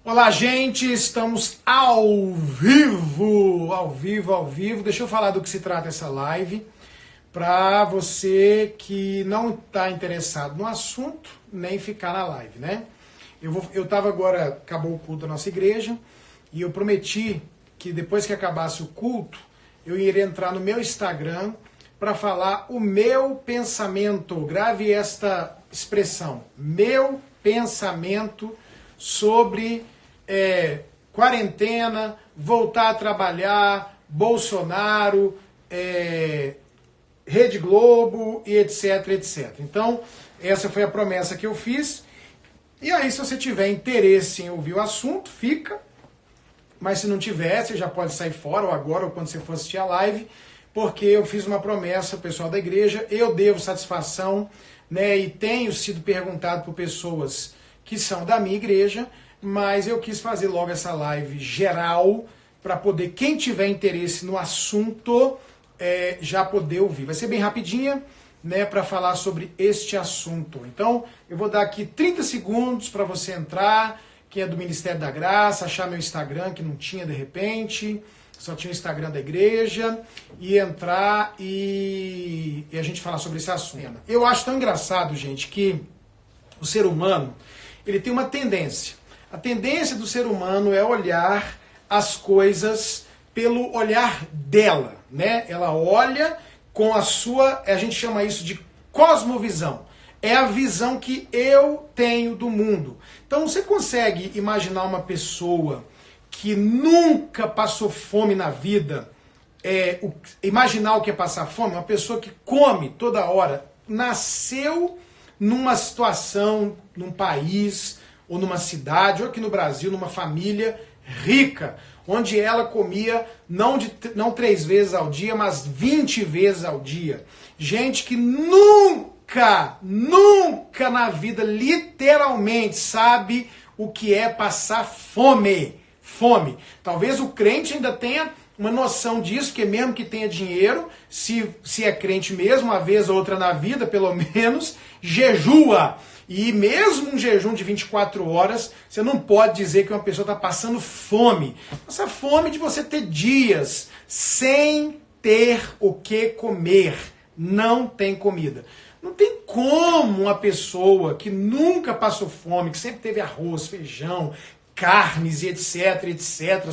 Olá, gente, estamos ao vivo. Deixa eu falar do que se trata essa live, para você que não está interessado no assunto, nem ficar na live, né? Eu tava agora, acabou o culto da nossa igreja, e eu prometi que depois que acabasse o culto, eu iria entrar no meu Instagram para falar o meu pensamento. Grave esta expressão, meu pensamento sobre quarentena, voltar a trabalhar, Bolsonaro, Rede Globo e etc, etc. Então, essa foi a promessa que eu fiz. E aí, se você tiver interesse em ouvir o assunto, fica. Mas se não tiver, você já pode sair fora, ou agora, ou quando você for assistir a live, porque eu fiz uma promessa ao pessoal da igreja, eu devo satisfação, né, e tenho sido perguntado por pessoas que são da minha igreja, mas eu quis fazer logo essa live geral, para poder, quem tiver interesse no assunto, já poder ouvir. Vai ser bem rapidinha, né, para falar sobre este assunto. Então, eu vou dar aqui 30 segundos para você entrar, quem é do Ministério da Graça, achar meu Instagram, que não tinha de repente, só tinha o Instagram da igreja, e entrar e a gente falar sobre esse assunto. Eu acho tão engraçado, gente, que o ser humano, ele tem uma tendência. A tendência do ser humano é olhar as coisas pelo olhar dela, né? Ela olha com a sua, a gente chama isso de cosmovisão. É a visão que eu tenho do mundo. Então você consegue imaginar uma pessoa que nunca passou fome na vida, imaginar o que é passar fome? Uma pessoa que come toda hora, nasceu numa situação, num país, ou numa cidade, ou aqui no Brasil, numa família rica, onde ela comia não 3 vezes ao dia, mas 20 vezes ao dia. Gente que nunca na vida, literalmente, sabe o que é passar fome. Talvez o crente ainda tenha uma noção disso, porque mesmo que tenha dinheiro, se é crente mesmo, uma vez ou outra na vida, pelo menos, jejua. E mesmo um jejum de 24 horas, você não pode dizer que uma pessoa está passando fome. Essa fome de você ter dias sem ter o que comer. Não tem comida. Não tem como uma pessoa que nunca passou fome, que sempre teve arroz, feijão, carnes e etc,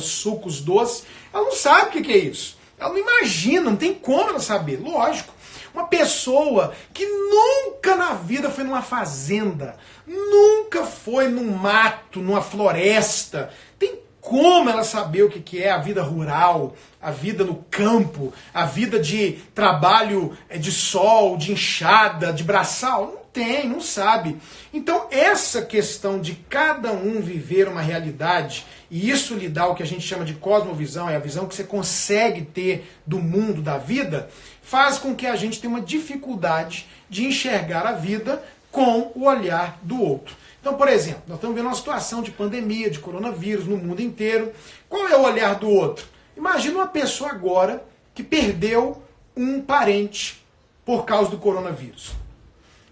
sucos doces, ela não sabe o que é isso. Ela não imagina, não tem como ela saber. Lógico. Uma pessoa que nunca na vida foi numa fazenda, nunca foi num mato, numa floresta, tem como ela saber o que é a vida rural, a vida no campo, a vida de trabalho de sol, de enxada, de braçal? Não tem, não sabe. Então essa questão de cada um viver uma realidade, e isso lhe dá o que a gente chama de cosmovisão, é a visão que você consegue ter do mundo, da vida, faz com que a gente tenha uma dificuldade de enxergar a vida com o olhar do outro. Então, por exemplo, nós estamos vendo uma situação de pandemia, de coronavírus no mundo inteiro. Qual é o olhar do outro? Imagina uma pessoa agora que perdeu um parente por causa do coronavírus.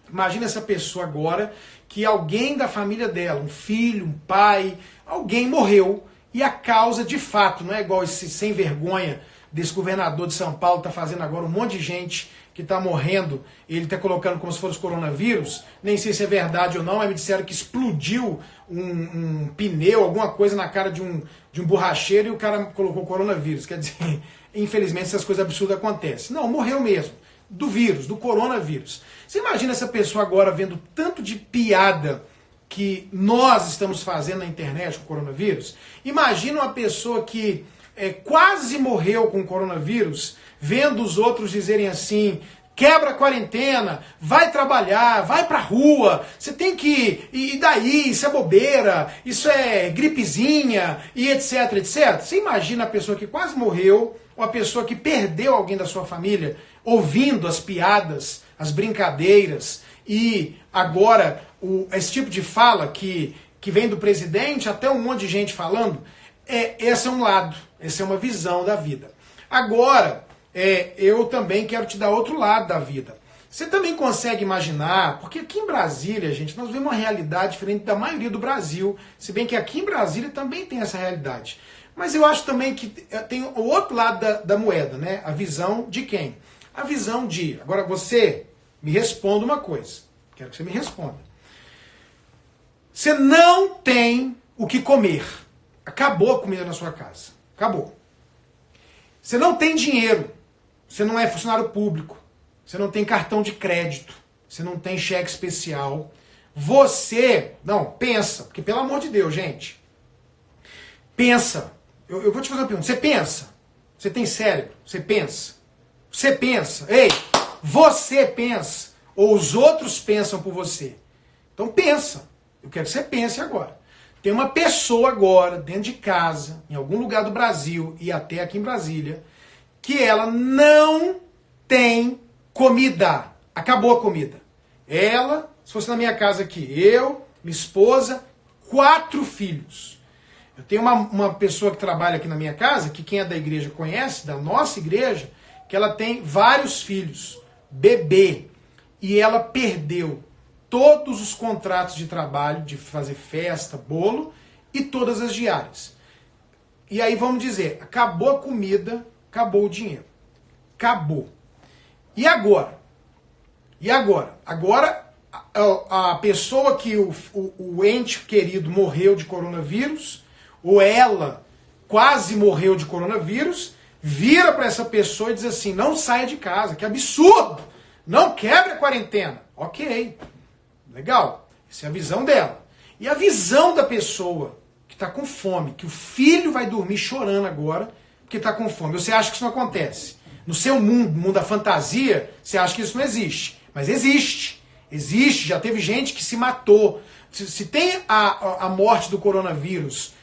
Imagina essa pessoa agora que alguém da família dela, um filho, um pai, alguém morreu e a causa de fato, não é igual esse sem vergonha desse governador de São Paulo está fazendo agora, um monte de gente que está morrendo, ele está colocando como se fosse coronavírus, nem sei se é verdade ou não, mas me disseram que explodiu um pneu, alguma coisa na cara de um borracheiro e o cara colocou coronavírus. Quer dizer, infelizmente essas coisas absurdas acontecem. Não, morreu mesmo, do vírus, do coronavírus. Você imagina essa pessoa agora vendo tanto de piada que nós estamos fazendo na internet com o coronavírus? Imagina uma pessoa que quase morreu com o coronavírus, vendo os outros dizerem assim: quebra a quarentena, vai trabalhar, vai pra rua, você tem que... E daí? Isso é bobeira, isso é gripezinha, e etc, etc. Você imagina a pessoa que quase morreu, ou a pessoa que perdeu alguém da sua família, ouvindo as piadas, as brincadeiras, e agora esse tipo de fala que vem do presidente, até um monte de gente falando, esse é um lado, essa é uma visão da vida. Agora, eu também quero te dar outro lado da vida. Você também consegue imaginar, porque aqui em Brasília, gente, nós vemos uma realidade diferente da maioria do Brasil, se bem que aqui em Brasília também tem essa realidade. Mas eu acho também que tem o outro lado da moeda, né? A visão de quem? A visão de... Agora você me responda uma coisa. Quero que você me responda. Você não tem o que comer. Acabou a comida na sua casa. Acabou. Você não tem dinheiro. Você não é funcionário público. Você não tem cartão de crédito. Você não tem cheque especial. Você... Não, pensa. Porque, pelo amor de Deus, gente. Pensa. Eu vou te fazer uma pergunta. Você pensa? Você tem cérebro? Você pensa? Você pensa? Ei, você pensa? Ou os outros pensam por você? Então pensa. Eu quero que você pense agora. Tem uma pessoa agora, dentro de casa, em algum lugar do Brasil, e até aqui em Brasília, que ela não tem comida. Acabou a comida. Ela, se fosse na minha casa aqui, eu, minha esposa, 4 filhos. Eu tenho uma pessoa que trabalha aqui na minha casa, que quem é da igreja conhece, da nossa igreja, que ela tem vários filhos, bebê, e ela perdeu todos os contratos de trabalho, de fazer festa, bolo, e todas as diárias. E aí vamos dizer, acabou a comida, acabou o dinheiro. Acabou. E agora? E agora? Agora, a pessoa que o ente querido morreu de coronavírus, ou ela quase morreu de coronavírus, vira para essa pessoa e diz assim, não saia de casa, que absurdo, não quebre a quarentena. Ok, legal, essa é a visão dela. E a visão da pessoa que está com fome, que o filho vai dormir chorando agora, porque está com fome. Você acha que isso não acontece? No seu mundo da fantasia, você acha que isso não existe. Mas existe. Existe, já teve gente que se matou. Se tem a morte do coronavírus,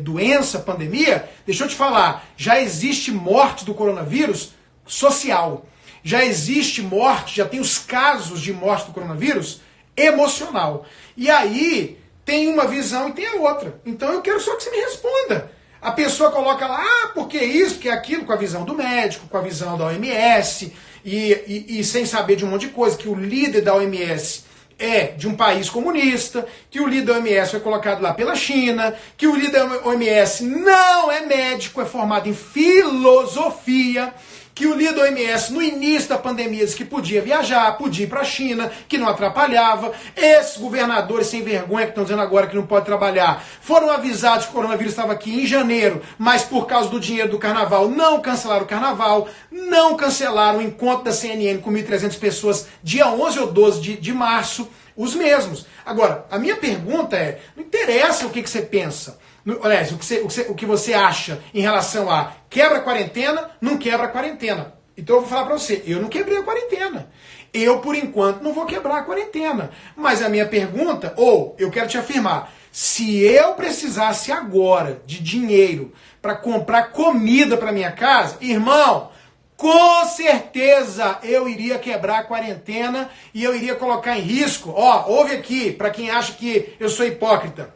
doença, pandemia, deixa eu te falar, já existe morte do coronavírus social. Já existe morte, já tem os casos de morte do coronavírus emocional. E aí tem uma visão e tem a outra. Então eu quero só que você me responda. A pessoa coloca lá, porque isso, porque aquilo, com a visão do médico, com a visão da OMS, e sem saber de um monte de coisa, que o líder da OMS é de um país comunista, que o líder da OMS foi colocado lá pela China, que o líder da OMS não é médico, é formado em filosofia, que o líder da OMS no início da pandemia disse que podia viajar, podia ir para a China, que não atrapalhava. Esses governadores sem vergonha que estão dizendo agora que não pode trabalhar, foram avisados que o coronavírus estava aqui em janeiro, mas por causa do dinheiro do carnaval não cancelaram o carnaval, não cancelaram o encontro da CNN com 1.300 pessoas dia 11 ou 12 de março, os mesmos. Agora, a minha pergunta é, não interessa o que você pensa, aliás, o que você acha em relação a quebra a quarentena, não quebra a quarentena. Então eu vou falar para você, eu não quebrei a quarentena. Eu, por enquanto, não vou quebrar a quarentena. Mas a minha pergunta, ou eu quero te afirmar, se eu precisasse agora de dinheiro para comprar comida para minha casa, irmão, com certeza eu iria quebrar a quarentena e eu iria colocar em risco. Ó, ouve aqui, para quem acha que eu sou hipócrita.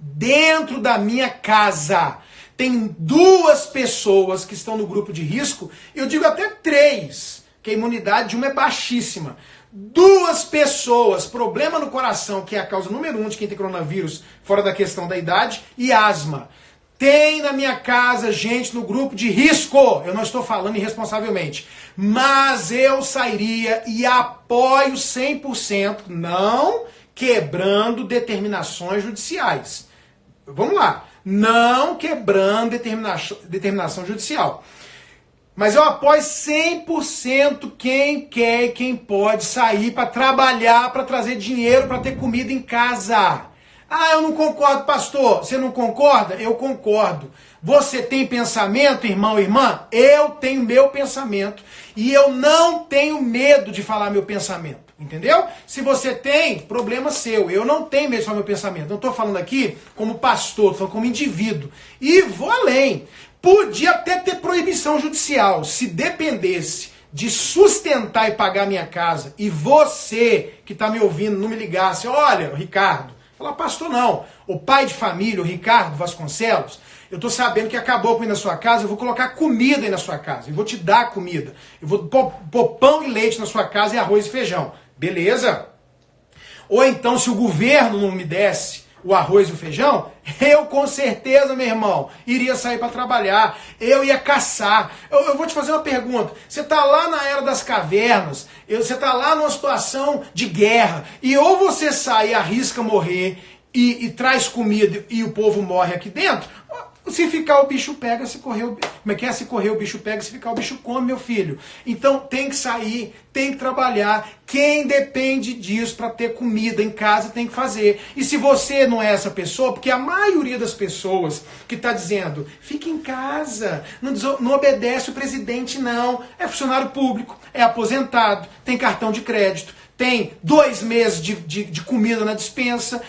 Dentro da minha casa tem 2 pessoas que estão no grupo de risco, eu digo até 3, que a imunidade de uma é baixíssima. 2 pessoas, problema no coração, que é a causa número 1 de quem tem coronavírus, fora da questão da idade, e asma. Tem na minha casa gente no grupo de risco, eu não estou falando irresponsavelmente, mas eu sairia e apoio 100%, não quebrando determinações judiciais. Vamos lá, não quebrando determinação judicial. Mas eu apoio 100% quem quer e quem pode sair para trabalhar, para trazer dinheiro, para ter comida em casa. Ah, eu não concordo, pastor. Você não concorda? Eu concordo. Você tem pensamento, irmão, irmã? Eu tenho meu pensamento. E eu não tenho medo de falar meu pensamento. Entendeu? Se você tem, problema seu. Eu não tenho medo de falar meu pensamento. Não estou falando aqui como pastor, estou falando como indivíduo. E vou além. Podia até ter proibição judicial. Se dependesse de sustentar e pagar minha casa, e você que está me ouvindo não me ligasse, olha, Ricardo, falar pastor não, o pai de família, o Ricardo Vasconcelos, eu tô sabendo que acabou a comida na sua casa, eu vou colocar comida aí na sua casa, eu vou te dar comida, eu vou pôr pão e leite na sua casa e arroz e feijão. Beleza? Ou então, se o governo não me desse o arroz e o feijão, eu com certeza, meu irmão, iria sair para trabalhar, eu ia caçar. Eu vou te fazer uma pergunta, você tá lá na era das cavernas, você tá lá numa situação de guerra, e ou você sai e arrisca morrer, e traz comida e o povo morre aqui dentro, se ficar o bicho pega, se correr o... Como é que é? Se correr o bicho pega, se ficar o bicho come, meu filho. Então tem que sair, tem que trabalhar. Quem depende disso para ter comida em casa tem que fazer. E se você não é essa pessoa, porque a maioria das pessoas que está dizendo, fica em casa, não obedece o presidente não, é funcionário público, é aposentado, tem cartão de crédito, tem 2 meses de comida na despensa,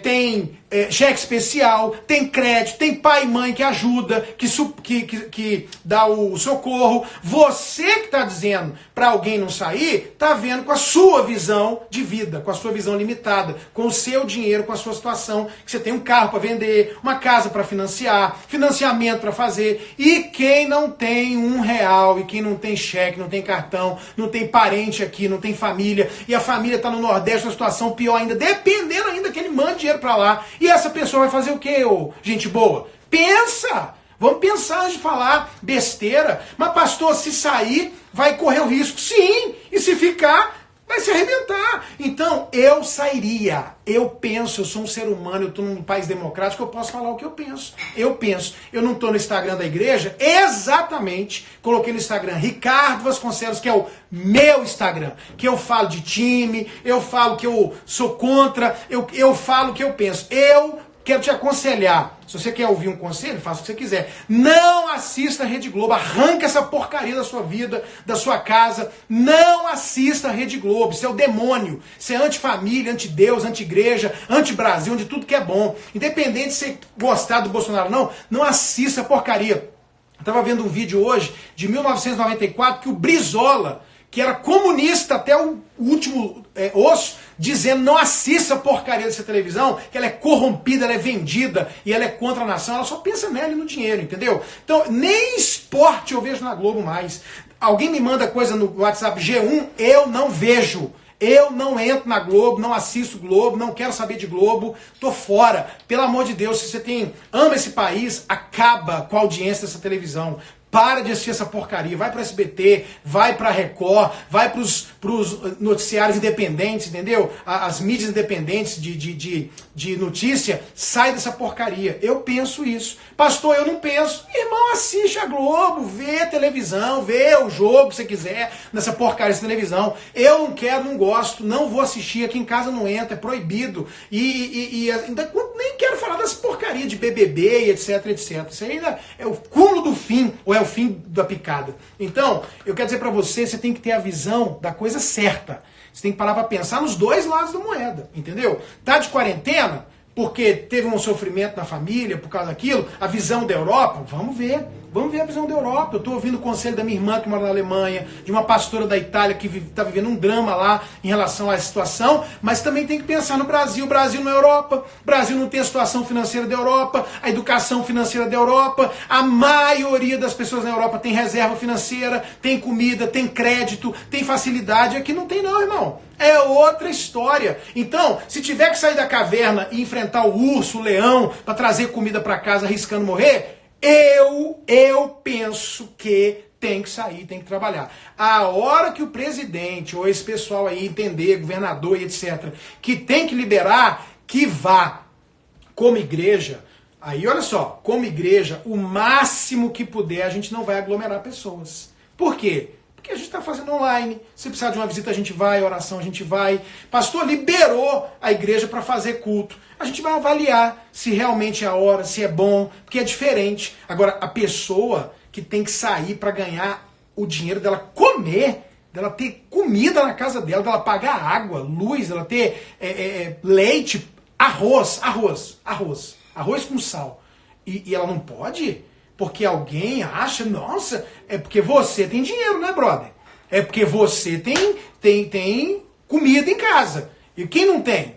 tem cheque especial, tem crédito, tem pai e mãe que ajuda, que dá o socorro. Você que está dizendo para alguém não sair, está vendo com a sua visão de vida, com a sua visão limitada, com o seu dinheiro, com a sua situação, que você tem um carro para vender, uma casa para financiar, financiamento para fazer. E quem não tem R$1, e quem não tem cheque, não tem cartão, não tem parente aqui, não tem família, e a família está no Nordeste, uma situação pior ainda, dependendo ainda que ele mande dinheiro para lá. E essa pessoa vai fazer o quê, gente boa? Pensa! Vamos pensar antes de falar besteira. Mas pastor, se sair, vai correr o risco. Sim! E se ficar, vai se arrebentar. Então, eu sairia. Eu penso, eu sou um ser humano, eu estou num país democrático, eu posso falar o que eu penso. Eu penso. Eu não estou no Instagram da igreja, exatamente, coloquei no Instagram Ricardo Vasconcelos, que é o meu Instagram, que eu falo de time, eu falo que eu sou contra, eu falo o que eu penso. Eu quero te aconselhar. Se você quer ouvir um conselho, faça o que você quiser. Não assista a Rede Globo. Arranca essa porcaria da sua vida, da sua casa. Não assista a Rede Globo. Isso é o demônio. Isso é anti-família, anti-Deus, anti-igreja, anti-Brasil, de tudo que é bom. Independente de você gostar do Bolsonaro ou não, não assista a porcaria. Eu estava vendo um vídeo hoje, de 1994, que o Brizola, que era comunista até o último osso, dizendo não assista a porcaria dessa televisão, que ela é corrompida, ela é vendida e ela é contra a nação, ela só pensa nela e no dinheiro, entendeu? Então, nem esporte eu vejo na Globo mais. Alguém me manda coisa no WhatsApp G1, eu não vejo. Eu não entro na Globo, não assisto Globo, não quero saber de Globo, tô fora. Pelo amor de Deus, se você ama esse país, acaba com a audiência dessa televisão. Para de assistir essa porcaria, vai para o SBT, vai para a Record, vai para os noticiários independentes, entendeu? As mídias independentes de notícia, sai dessa porcaria. Eu penso isso. Pastor, eu não penso. Irmão, assiste a Globo, vê televisão, vê o jogo que você quiser nessa porcaria de televisão. Eu não quero, não gosto, não vou assistir, aqui em casa não entra, é proibido. E ainda nem quero falar das porcarias de BBB e etc, etc. Isso ainda é o cúmulo do fim, ou é o fim da picada. Então, eu quero dizer pra você, você tem que ter a visão da coisa certa. Você tem que parar pra pensar nos dois lados da moeda, entendeu? Tá de quarentena, porque teve um sofrimento na família por causa daquilo, a visão da Europa, vamos ver a visão da Europa. Eu estou ouvindo o conselho da minha irmã que mora na Alemanha, de uma pastora da Itália que está vivendo um drama lá em relação a essa situação, mas também tem que pensar no Brasil. O Brasil não é Europa, o Brasil não tem a situação financeira da Europa, a educação financeira da Europa, a maioria das pessoas na Europa tem reserva financeira, tem comida, tem crédito, tem facilidade. Aqui não tem não, irmão. É outra história. Então, se tiver que sair da caverna e enfrentar o urso, o leão, para trazer comida para casa arriscando morrer, eu penso que tem que sair, tem que trabalhar. A hora que o presidente ou esse pessoal aí entender, governador e etc., que tem que liberar, que vá. Como igreja, aí olha só, como igreja, o máximo que puder, a gente não vai aglomerar pessoas. Por quê? Porque a gente está fazendo online. Se precisar de uma visita, a gente vai, oração, a gente vai. Pastor liberou a igreja para fazer culto. A gente vai avaliar se realmente é a hora, se é bom, porque é diferente. Agora, a pessoa que tem que sair para ganhar o dinheiro dela comer, dela ter comida na casa dela, dela pagar água, luz, dela ter leite, arroz com sal. E ela não pode? Porque alguém acha, nossa, é porque você tem dinheiro, né, brother? É porque você tem comida em casa. E quem não tem?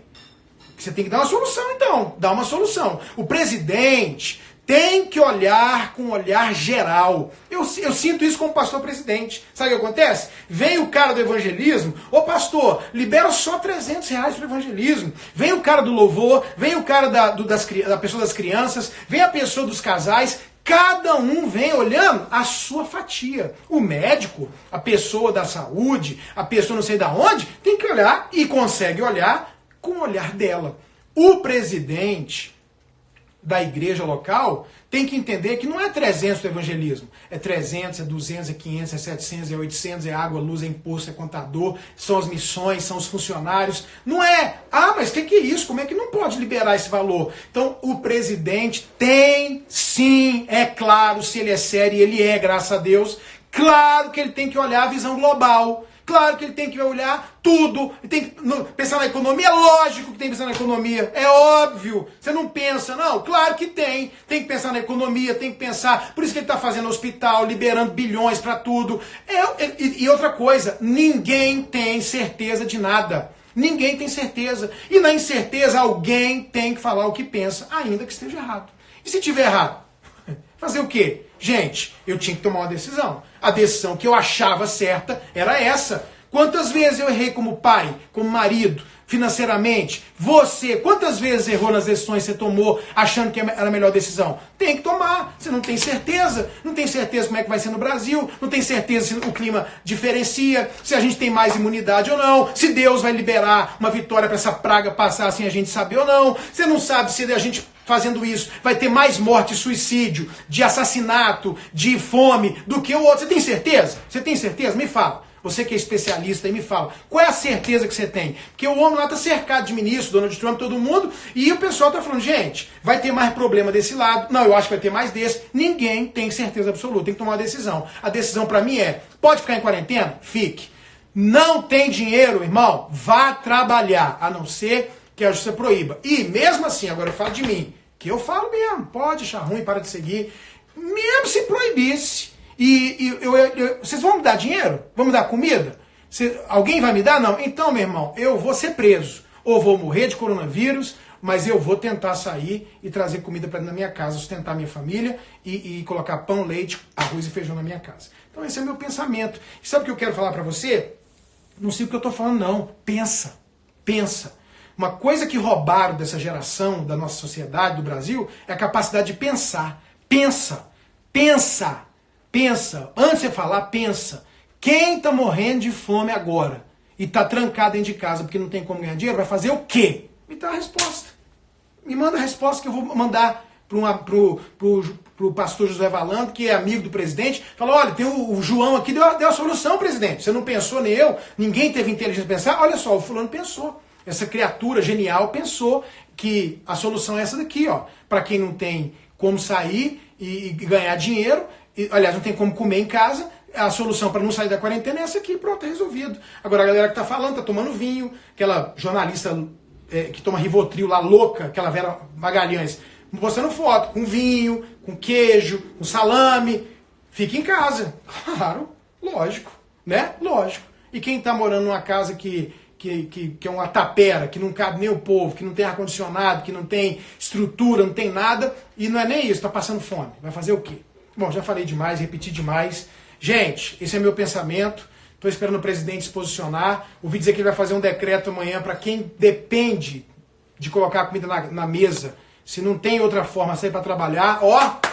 Você tem que dar uma solução, então. Dá uma solução. O presidente tem que olhar com um olhar geral. Eu sinto isso como pastor presidente. Sabe o que acontece? Vem o cara do evangelismo, ô pastor, libera só R$300 para o evangelismo. Vem o cara do louvor, vem o cara da pessoa das crianças, vem a pessoa dos casais. Cada um vem olhando a sua fatia. O médico, a pessoa da saúde, a pessoa não sei da onde, tem que olhar e consegue olhar com o olhar dela. O presidente da igreja local tem que entender que não é 300 do evangelismo. É 300, é 200, é 500, é 700, é 800, é água, luz, é imposto, é contador, são as missões, são os funcionários. Não é, mas o que é isso? Como é que não pode liberar esse valor? Então, o presidente tem, sim, é claro, se ele é sério, e ele é, graças a Deus, claro que ele tem que olhar a visão global. Claro que ele tem que olhar tudo, ele tem que pensar na economia, lógico que tem que pensar na economia, é óbvio, você não pensa, não, claro que tem que pensar na economia, tem que pensar, por isso que ele está fazendo hospital, liberando bilhões para tudo, e outra coisa, ninguém tem certeza de nada, ninguém tem certeza, e na incerteza alguém tem que falar o que pensa, ainda que esteja errado, e se tiver errado, fazer o quê? Gente, eu tinha que tomar uma decisão. A decisão que eu achava certa era essa. Quantas vezes eu errei como pai, como marido, financeiramente? Você, quantas vezes errou nas decisões que você tomou achando que era a melhor decisão? Tem que tomar. Você não tem certeza. Não tem certeza como é que vai ser no Brasil. Não tem certeza se o clima diferencia. Se a gente tem mais imunidade ou não. Se Deus vai liberar uma vitória para essa praga passar sem a gente saber ou não. Você não sabe se a gente fazendo isso vai ter mais morte, suicídio, de assassinato, de fome do que o outro. Você tem certeza? Você tem certeza? Me fala. Você que é especialista aí, me fala. Qual é a certeza que você tem? Porque o homem lá está cercado de ministros, Donald Trump, todo mundo, e o pessoal está falando, gente, vai ter mais problema desse lado. Não, eu acho que vai ter mais desse. Ninguém tem certeza absoluta, tem que tomar uma decisão. A decisão para mim é, pode ficar em quarentena? Fique. Não tem dinheiro, irmão? Vá trabalhar, a não ser que a justiça proíba. E mesmo assim, agora eu falo de mim, que eu falo mesmo, pode achar ruim, para de seguir, mesmo se proibisse, vocês vão me dar dinheiro? Vão me dar comida? Alguém vai me dar? Não. Então, meu irmão, eu vou ser preso, ou vou morrer de coronavírus, mas eu vou tentar sair e trazer comida para dentro da minha casa, sustentar minha família e colocar pão, leite, arroz e feijão na minha casa. Então esse é o meu pensamento. E sabe o que eu quero falar para você? Não sei o que eu estou falando, não. Pensa. Uma coisa que roubaram dessa geração, da nossa sociedade, do Brasil, é a capacidade de pensar. Pensa. Antes de você falar, pensa. Quem está morrendo de fome agora e está trancado dentro de casa porque não tem como ganhar dinheiro, vai fazer o quê? Me dá a resposta. Me manda a resposta que eu vou mandar pro pastor José Valando, que é amigo do presidente. Fala, olha, tem o João aqui, deu a solução, presidente. Você não pensou, nem eu. Ninguém teve inteligência de pensar. Olha só, o fulano pensou. Essa criatura genial pensou que a solução é essa daqui, ó. Para quem não tem como sair e ganhar dinheiro, aliás, não tem como comer em casa, a solução para não sair da quarentena é essa aqui, pronto, é resolvido. Agora a galera que tá falando, tá tomando vinho, aquela jornalista que toma Rivotril lá, louca, aquela Vera Magalhães, postando foto com vinho, com queijo, com salame. Fica em casa. Claro, lógico, né? Lógico. E quem tá morando numa casa que é uma tapera, que não cabe nem o povo, que não tem ar-condicionado, que não tem estrutura, não tem nada, e não é nem isso, tá passando fome. Vai fazer o quê? Bom, já falei demais, repeti demais. Gente, esse é meu pensamento. Estou esperando o presidente se posicionar. Ouvi dizer que ele vai fazer um decreto amanhã para quem depende de colocar a comida na mesa. Se não tem outra forma de sair para trabalhar,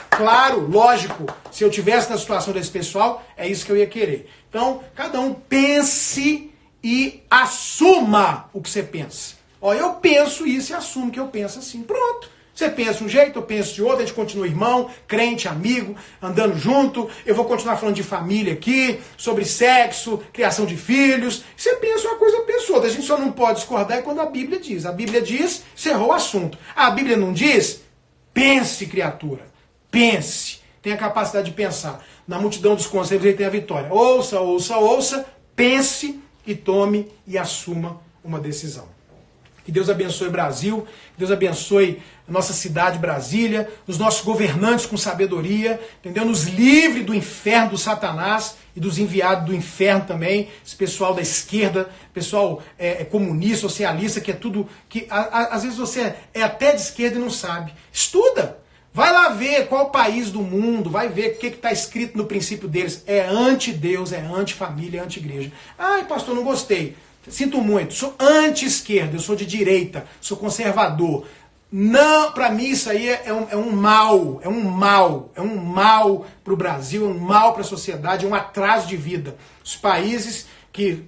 claro, lógico, se eu tivesse na situação desse pessoal, é isso que eu ia querer. Então, cada um pense e assuma o que você pensa. Eu penso isso e assumo que eu penso assim. Pronto. Você pensa de um jeito, eu penso de outro, a gente continua irmão, crente, amigo, andando junto. Eu vou continuar falando de família aqui, sobre sexo, criação de filhos. Você pensa uma coisa, eu penso outra. A gente só não pode discordar quando a Bíblia diz. A Bíblia diz, cerrou o assunto. A Bíblia não diz? Pense, criatura. Pense. Tenha a capacidade de pensar. Na multidão dos conselhos ele tem a vitória. Ouça, pense e tome e assuma uma decisão. Que Deus abençoe o Brasil, que Deus abençoe a nossa cidade, Brasília, os nossos governantes com sabedoria, entendeu? Nos livre do inferno do Satanás e dos enviados do inferno também, esse pessoal da esquerda, pessoal comunista, socialista, que é tudo, que às vezes você é até de esquerda e não sabe. Estuda! Vai lá ver qual país do mundo, vai ver o que está escrito no princípio deles. É anti-Deus, é anti-família, é anti-igreja. Ai, pastor, não gostei. Sinto muito, sou anti-esquerda, eu sou de direita, sou conservador. Não, para mim isso aí é um mal para o Brasil, é um mal para a sociedade, é um atraso de vida. Os países que,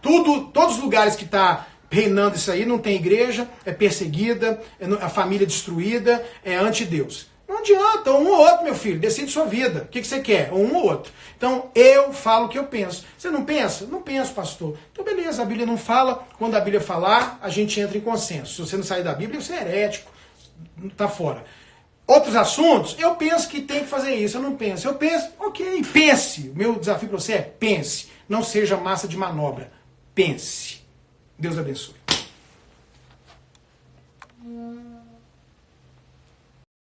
todos os lugares que está reinando isso aí, não tem igreja, é perseguida, a família destruída, é anti-Deus. Não adianta, um ou outro, meu filho, decide sua vida. O que você quer? Um ou outro. Então, eu falo o que eu penso. Você não pensa? Não penso, pastor. Então, beleza, a Bíblia não fala. Quando a Bíblia falar, a gente entra em consenso. Se você não sair da Bíblia, você é herético. Tá fora. Outros assuntos, eu penso que tem que fazer isso. Eu não penso. Eu penso, ok, pense. O meu desafio para você é pense. Não seja massa de manobra. Pense. Deus abençoe.